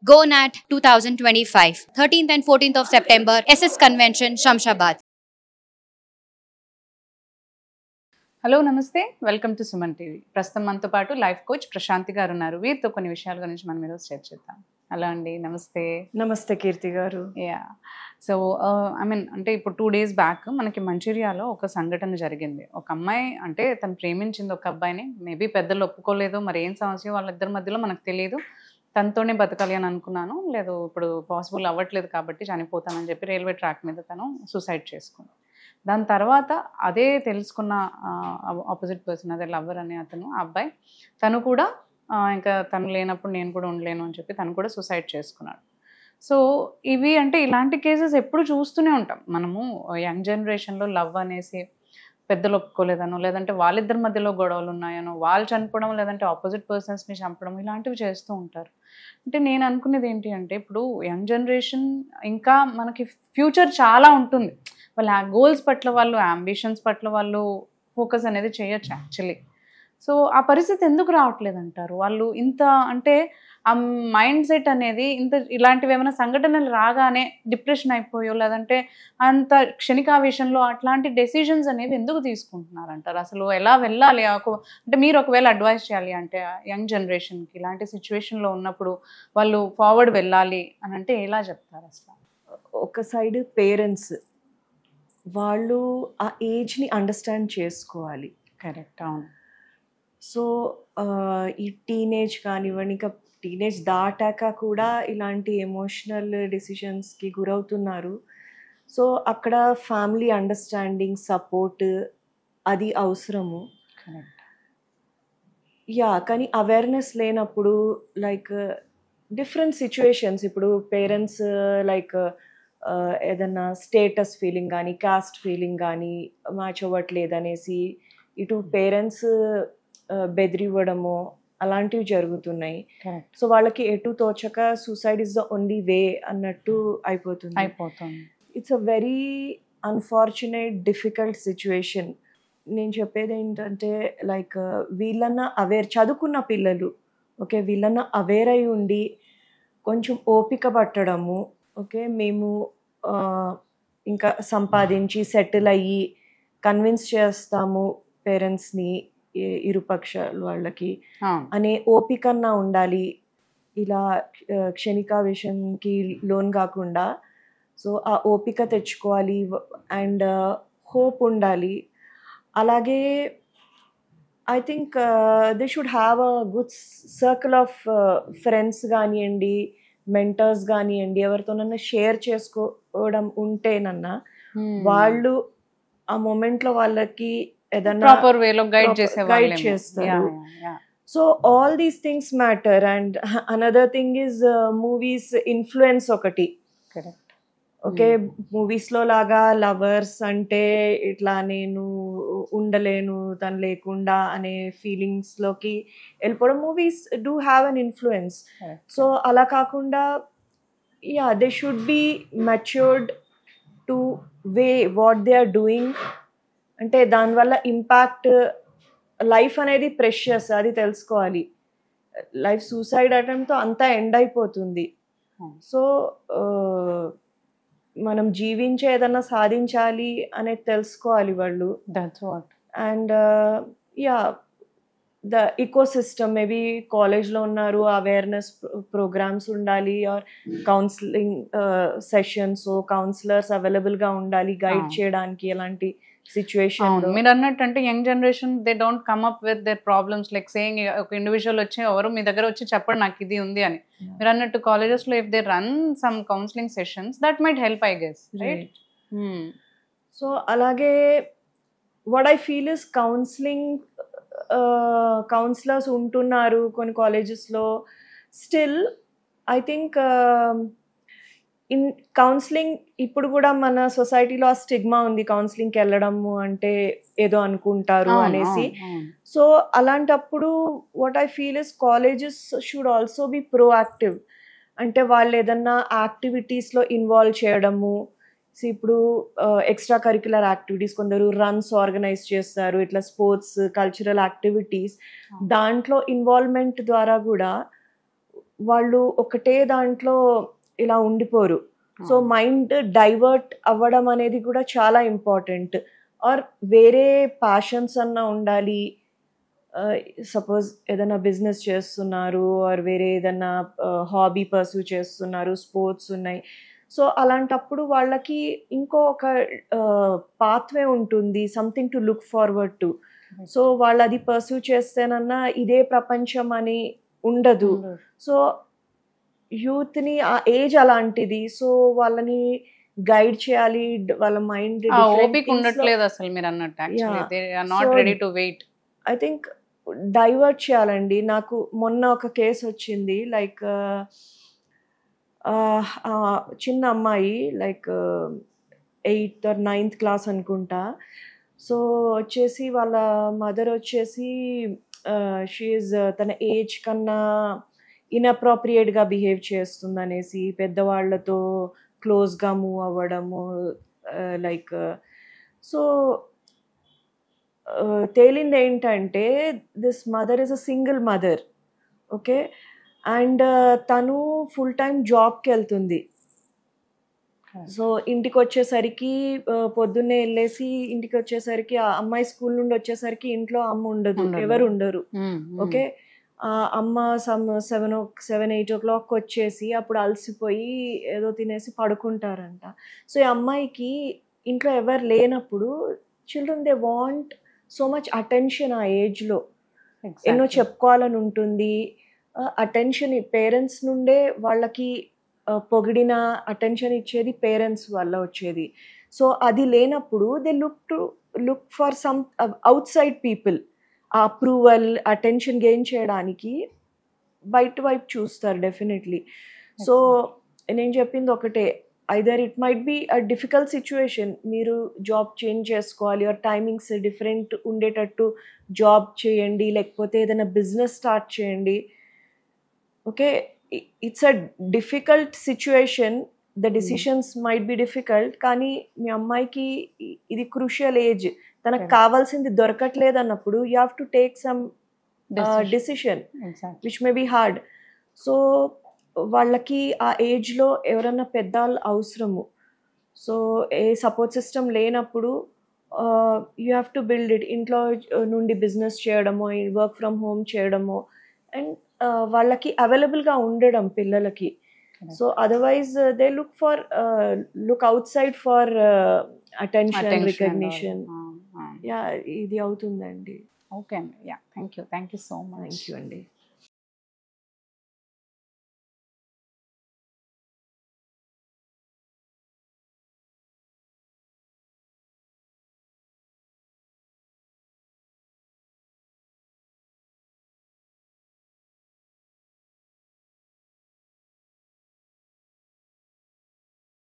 GoNat 2025, 13th and 14th of September, SS Convention, Shamshabad. Hello నమస్తే, welcome to Suman TV. ప్రస్తుతం మనతో పాటు life coach Prashanti గారు ఉన్నారు. వీరితో కొన్ని విషయాల గురించి మనం ఈరోజు షేర్ చేద్దాం. హలో అండి, నమస్తే. నమస్తే కీర్తి గారు. యా, సో అంటే ఇప్పుడు 2 days బ్యాక్ మనకి మంచిర్యాలో ఒక సంఘటన జరిగింది. ఒక అమ్మాయి అంటే తను ప్రేమించింది ఒక అబ్బాయిని. మేబీ పెద్దలు ఒప్పుకోలేదు, మరి ఏం సమస్య వాళ్ళిద్దరి మధ్యలో మనకు తెలియదు. తనతోనే బతకాలి అని అనుకున్నాను, లేదు ఇప్పుడు పాసిబుల్ అవ్వట్లేదు కాబట్టి చనిపోతానని చెప్పి రైల్వే ట్రాక్ మీద తను సూసైడ్ చేసుకుంది. దాని తర్వాత అదే తెలుసుకున్న ఆపోజిట్ పర్సన్, అదే లవర్ అనే అతను, ఆ అబ్బాయి, తను కూడా ఇంకా తను లేనప్పుడు నేను కూడా ఉండలేను అని చెప్పి తను కూడా సూసైడ్ చేసుకున్నాడు. సో ఇవి అంటే ఇలాంటి కేసెస్ ఎప్పుడు చూస్తూనే ఉంటాం మనము. యంగ్ జనరేషన్లో లవ్ అనేసి పెద్దలు ఒప్పుకోలేదనో, లేదంటే వాళ్ళిద్దరి మధ్యలో గొడవలు ఉన్నాయనో, వాళ్ళు చనిపోవడం, లేదంటే ఆపోజిట్ పర్సన్స్ని చంపడం, ఇలాంటివి చేస్తూ ఉంటారు. అంటే నేను అనుకునేది ఏంటి అంటే, ఇప్పుడు యంగ్ జనరేషన్ ఇంకా మనకి ఫ్యూచర్ చాలా ఉంటుంది. వాళ్ళ గోల్స్ పట్ల వాళ్ళు, అంబిషన్స్ పట్ల వాళ్ళు ఫోకస్ అనేది చేయొచ్చు యాక్చువల్లీ. సో ఆ పరిస్థితి ఎందుకు రావట్లేదు అంటారు? వాళ్ళు ఇంత అంటే ఆ మైండ్ సెట్ అనేది ఇంత ఇలాంటివి ఏమైనా సంఘటనలు రాగానే డిప్రెషన్ అయిపోయో, లేదంటే అంత క్షణికావేశంలో అట్లాంటి డెసిషన్స్ అనేవి ఎందుకు తీసుకుంటున్నారు అంటారు? అసలు ఎలా వెళ్ళాలి? అంటే మీరు ఒకవేళ అడ్వైస్ చేయాలి అంటే యంగ్ జనరేషన్కి ఇలాంటి సిచ్యువేషన్లో ఉన్నప్పుడు వాళ్ళు ఫార్వర్డ్ వెళ్ళాలి అని అంటే ఎలా చెప్తారు అసలు? ఒక సైడ్ పేరెంట్స్ వాళ్ళు ఆ ఏజ్ని అండర్స్టాండ్ చేసుకోవాలి. కరెక్ట్, అవును. సో ఈ టీనేజ్ కానివ్వండి, ఇంకా టీనేజ్ దాటాక కూడా ఇలాంటి ఎమోషనల్ డెసిషన్స్కి గురవుతున్నారు. సో అక్కడ ఫ్యామిలీ అండర్స్టాండింగ్, సపోర్ట్ అది అవసరము. కరెక్ట్. యా, కానీ అవేర్నెస్ లేనప్పుడు లైక్ డిఫరెంట్ సిచ్యువేషన్స్, ఇప్పుడు పేరెంట్స్ లైక్ ఏదన్నా స్టేటస్ ఫీలింగ్ కానీ, కాస్ట్ ఫీలింగ్ కానీ మ్యాచ్ అవ్వట్లేదనేసి ఇటు పేరెంట్స్ బెదిరివ్వడము అలాంటివి జరుగుతున్నాయి. సో వాళ్ళకి ఎటు తోచక suicide is the only way అన్నట్టు అయిపోతుంది. It's a very unfortunate difficult situation. నేను చెప్పేది ఏంటంటే లైక్ వీళ్ళన్నా అవేర్, చదువుకున్న పిల్లలు ఓకే, వీళ్ళన్నా అవేర్ అయి ఉండి కొంచెం ఓపిక పట్టడము. ఓకే, మేము ఇంకా సంపాదించి సెటిల్ అయ్యి కన్విన్స్ చేస్తాము పేరెంట్స్ని, ఇరుపక్షాల వాళ్ళకి అనే ఓపికన్నా ఉండాలి. ఇలా క్షణికావేశంకి లోన్ కాకుండా సో ఆ ఓపిక తెచ్చుకోవాలి అండ్ హోప్ ఉండాలి. అలాగే I think they should have a good circle of friends కానివ్వండి, మెంటర్స్ కానివ్వండి, ఎవరితోనన్నా షేర్ చేసుకోవడం ఉంటేనన్నా వాళ్ళు ఆ మూమెంట్లో వాళ్ళకి ఏదన్నా ప్రాపర్ వేలో గైడ్ చేస్తారు. So all these things matter. And another thing is movies influence ఒకటి. కరెక్ట్. ఓకే, మూవీస్లో లాగా లవర్స్ అంటే ఇట్లా నేను ఉండలేను తను లేకుండా అనే ఫీలింగ్స్లోకి వెళ్ళిపోవడం, movies do have an influence. So అలా కాకుండా yeah, they should be matured to weigh what they are doing. అంటే దానివల్ల ఇంపాక్ట్, లైఫ్ అనేది ప్రెషియస్, అది తెలుసుకోవాలి. లైఫ్ సూసైడ్ అటెంప్ట్తో అంతా ఎండ్ అయిపోతుంది. సో మనం జీవించే ఏదన్నా సాధించాలి అనేది తెలుసుకోవాలి వాళ్ళు. That's what. And yeah, the ecosystem, maybe కాలేజ్లో ఉన్నారు, అవేర్నెస్ ప్రోగ్రామ్స్ ఉండాలి, ఆర్ కౌన్సిలింగ్ సెషన్స్, కౌన్సిలర్స్ అవైలబుల్గా ఉండాలి గైడ్ చేయడానికి ఎలాంటి సిచ్యువేషన్. మీరు అన్నట్టు అంటే young generation they don't come up with their problems like saying, ఒక ఇండివిజువల్ వచ్చి ఎవరు మీ దగ్గర వచ్చి చెప్పండి నాకు ఇది ఉంది అని. మీరు అన్నట్టు కాలేజెస్లో if they run some counselling sessions that might help, I guess, right? So అలాగే what I feel is counsellors ఉంటున్నారు కొన్ని కాలేజెస్లో. Still I think in counselling ఇప్పుడు కూడా మన సొసైటీలో ఆ స్టిగ్మా ఉంది, కౌన్సిలింగ్కి వెళ్ళడము అంటే ఏదో అనుకుంటారు అనేసి. సో అలాంటప్పుడు what I feel is colleges should also be proactive. అంటే వాళ్ళు ఏదన్నా యాక్టివిటీస్లో ఇన్వాల్వ్ చేయడము. సో ఇప్పుడు ఎక్స్ట్రా కరిక్యులర్ యాక్టివిటీస్, కొందరు రన్స్ ఆర్గనైజ్ చేస్తారు, ఇట్లా స్పోర్ట్స్, కల్చరల్ యాక్టివిటీస్, దాంట్లో ఇన్వాల్వ్మెంట్ ద్వారా కూడా వాళ్ళు ఒకటే దాంట్లో ఇలా ఉండిపోరు. సో మైండ్ డైవర్ట్ అవ్వడం అనేది కూడా చాలా ఇంపార్టెంట్. ఆర్ వేరే ప్యాషన్స్ అన్నా ఉండాలి. సపోజ్ ఏదైనా బిజినెస్ చేస్తున్నారు, ఆర్ వేరే ఏదైనా హాబీ పర్సూ చేస్తున్నారు, స్పోర్ట్స్ ఉన్నాయి. సో అలాంటప్పుడు వాళ్ళకి ఇంకో ఒక పాత్వే ఉంటుంది, something to look forward to. So వాళ్ళు అది పర్సూ చేస్తేనన్నా ఇదే ప్రపంచం అని ఉండదు. సో యూత్ని ఆ ఏజ్ అలాంటిది. సో వాళ్ళని గైడ్ చేయాలి, వాళ్ళ మైండ్ ఓపిక ఉండట్లేదు అసలు మీరు అన్నట్టు. Actually they are not ready to wait. I think divert చేయాలండి. నాకు మొన్న ఒక కేసు వచ్చింది, లైక్ చిన్న అమ్మాయి, like 8th or 9th class అనుకుంటా. సో వచ్చేసి వాళ్ళ మదర్ వచ్చేసి షీఈస్ తన ఏజ్ కన్నా ఇన్అప్రోప్రియేట్గా బిహేవ్ చేస్తుంది అనేసి పెద్దవాళ్లతో క్లోజ్గా మూవ్ అవ్వడము, లైక్ సో తేలింది ఏంటంటే this mother is a single mother. Okay, and తను ఫుల్ టైం జాబ్కి వెళ్తుంది. సో ఇంటికి వచ్చేసరికి పొద్దున్నే వెళ్ళేసి ఇంటికి వచ్చేసరికి ఆ అమ్మాయి స్కూల్ నుండి వచ్చేసరికి ఇంట్లో అమ్మ ఉండదు, ఎవరు ఉండరు. ఓకే, అమ్మ 7-8 o'clock వచ్చేసి అప్పుడు అలసిపోయి ఏదో తినేసి పడుకుంటారంట. సో ఈ అమ్మాయికి ఇంట్లో ఎవరు లేనప్పుడు children they want so much attention. ఆ ఏజ్లో ఎన్నో చెప్పుకోవాలని ఉంటుంది. అటెన్షన్ పేరెంట్స్ నుండే వాళ్ళకి పొగిడిన అటెన్షన్ ఇచ్చేది పేరెంట్స్ వల్ల వచ్చేది. సో అది లేనప్పుడు they look for some out side people. ఆ అప్రూవల్, అటెన్షన్ గెయిన్ చేయడానికి బయట వైపు చూస్తారు డెఫినెట్లీ. సో నేను చెప్పింది ఒకటే, either it might be a difficult situation, మీరు జాబ్ చేంజ్ చేసుకోవాలి, ఆర్ టైమింగ్స్ డిఫరెంట్ ఉండేటట్టు జాబ్ చేయండి, లేకపోతే ఏదైనా బిజినెస్ స్టార్ట్ చేయండి. Okay, it's a difficult situation, the decisions might be difficult, కానీ మీ అమ్మాయికి ఇది క్రూషియల్ ఏజ్, తనకు కావాల్సింది దొరకట్లేదు అన్నప్పుడు you have to take some decision which may be hard. So వాళ్ళకి ఆ ఏజ్లో ఎవరన్నా పెద్దవాళ్ళు అవసరము. సో ఏ సపోర్ట్ సిస్టమ్ లేనప్పుడు you have to build it. ఇంట్లో నుండి బిజినెస్ చేయడమో, వర్క్ ఫ్రమ్ హోమ్ చేయడమో, అండ్ వాళ్ళకి అవైలబుల్గా ఉండడం పిల్లలకి. So otherwise they look out side for attention, recognition. Yeah, ఇది అవుతుందండి. ఓకే అండి, yeah, thank you so much. Thank you అండి.